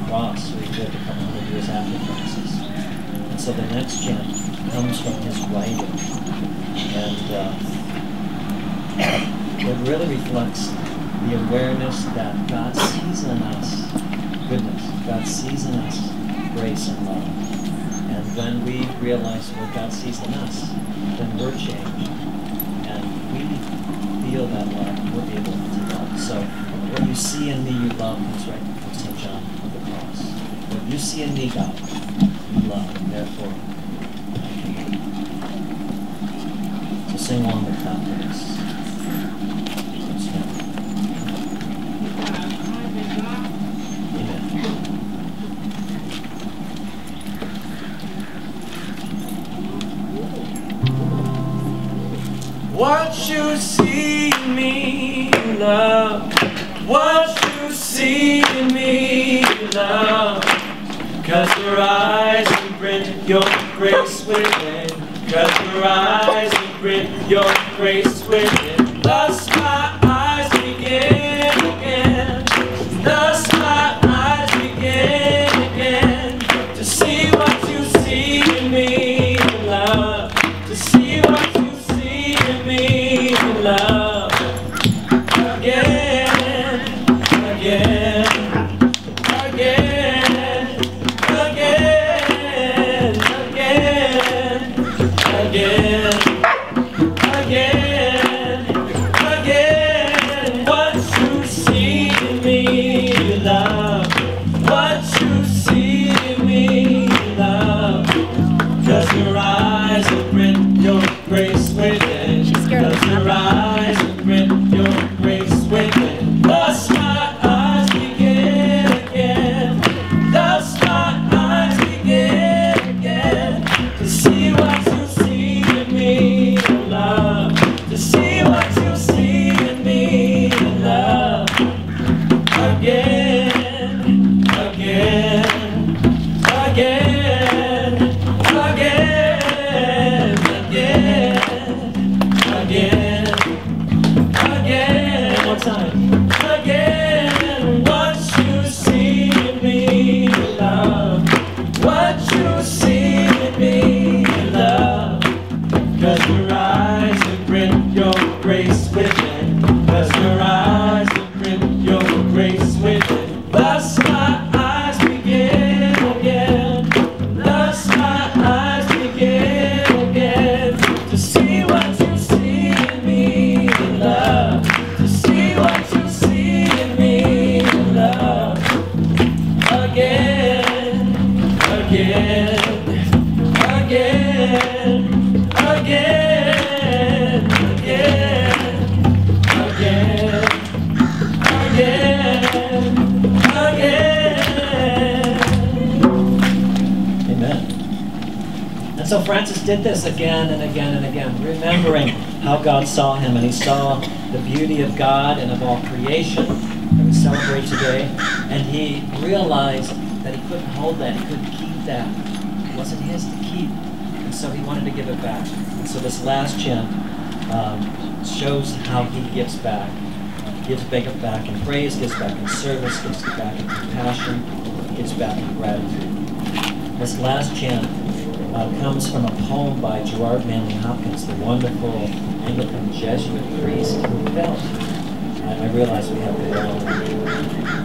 cross, so he lived a couple hundred years after Francis. And so the next chant comes from his writing, and it really reflects the awareness that God sees in us goodness, God sees in us grace and love. And when we realize what God sees in us, then we're changed, and we feel that love, we're able to love. So what you see in me, you love, comes right from St. John of the Cross. What you see in me, God, you love, and therefore I can love. So sing along with that lyrics. What you see in me, love. What you see in me, love. 'Cause your eyes imprint your grace within. 'Cause your eyes imprint your grace within. Thus my eyes begin again. Thus my eyes begin again. To see what you see in me, love. To see what you see in me, love. Again, again, again, again, again, again, again, again. What you see in me, love. What you see in me, love. 'Cause your eyes imprint your grace within. 'Cause your eyes imprint your grace within. Thus my eyes begin again. Thus my eyes begin again. To see what you see in me, love. To see what you see in me, love. Again, again, again, again, again, again, again. One more time. Again, what you see in me, love. What you see in me, love. 'Cause your eyes imprint your grace within. 'Cause your eyes imprint your grace within. Thus my eyes begin again. Thus my eyes begin again. To see what you see in me, love. To see what you see in me, love. Again, again, again, again, again, again, again, again. Amen. And so Francis did this again and again and again, remembering how God saw him, and he saw the beauty of God and of all creation that we celebrate today, and he realized that he couldn't hold that, he couldn't keep that. It wasn't his to keep, and so he wanted to give it back. And so this last chant shows how he gives back. Gives back in praise, gives back in service, gives back in compassion, gives back in gratitude. This last chant comes from a poem by Gerard Manley Hopkins, the wonderful Anglican Jesuit priest who felt. I realize we have the wrong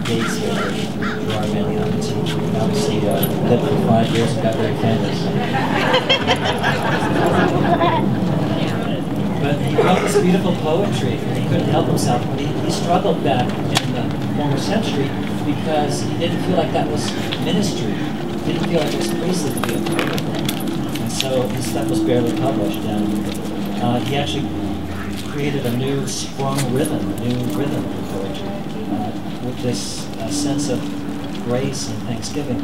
dates here for Gerard Manley Hopkins. He obviously lived for 5 years and got very famous. But he wrote this beautiful poetry, and he couldn't help himself. But he struggled back in the former century because he didn't feel like that was ministry. He didn't feel like it was priestly to be a poet. And so his stuff was barely published. And he actually created a new strong rhythm, a new rhythm for poetry, with this sense of grace and thanksgiving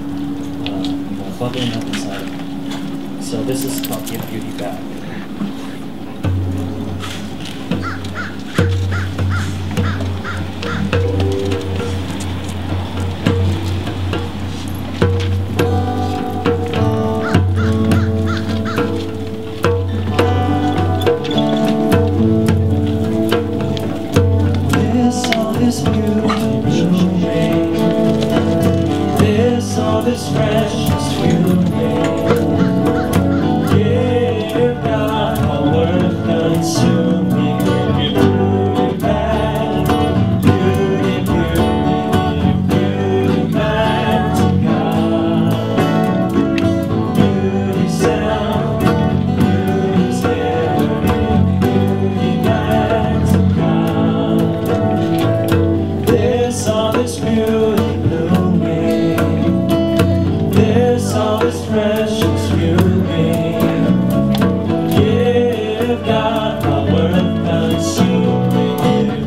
bubbling up inside of him. So this is called Give Beauty Back. This beautiful rain. all this precious beauty. Give God all worth consuming. Beauty back, beauty, beauty, beauty back to God. Beauty sound, beauty's given, beauty back to God. There's all this beauty blooming. There's all this precious beauty. Give God all worth consuming.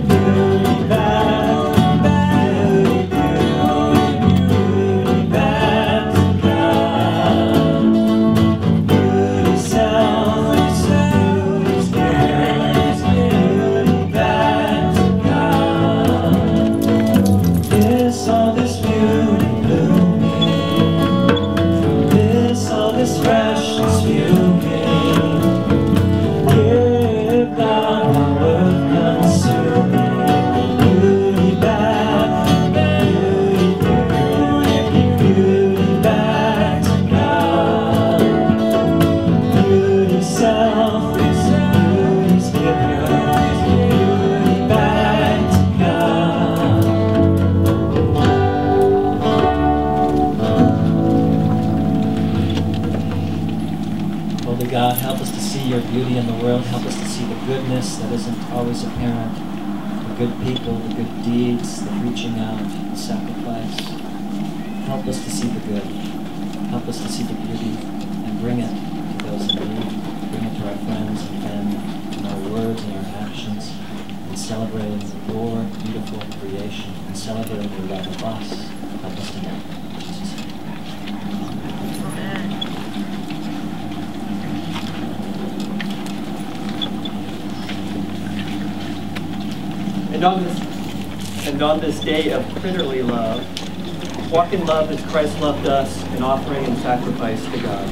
Beauty back, beauty, beauty, beauty back to God. Beauty sound, beauty's given, beauty back to God. There's all this beauty blooming. There's all this precious beauty. Give God all worth consuming. Beauty back, beauty, beauty, beauty back to God. Beauty sound, beauty's given, beauty back to God. Holy God, help us to see your beauty in the world. Help us to see the goodness that isn't always apparent, the good people, the good deeds, the reaching out, the sacrifice. Help us to see the good. Help us to see the beauty and bring it to those in need. Bring it to our friends and family, in our words and our actions, and celebrating your beautiful creation and celebrating your love of us. Help us to know. In Jesus' name. And on this day of Critterly love, walk in love as Christ loved us in offering and sacrifice to God.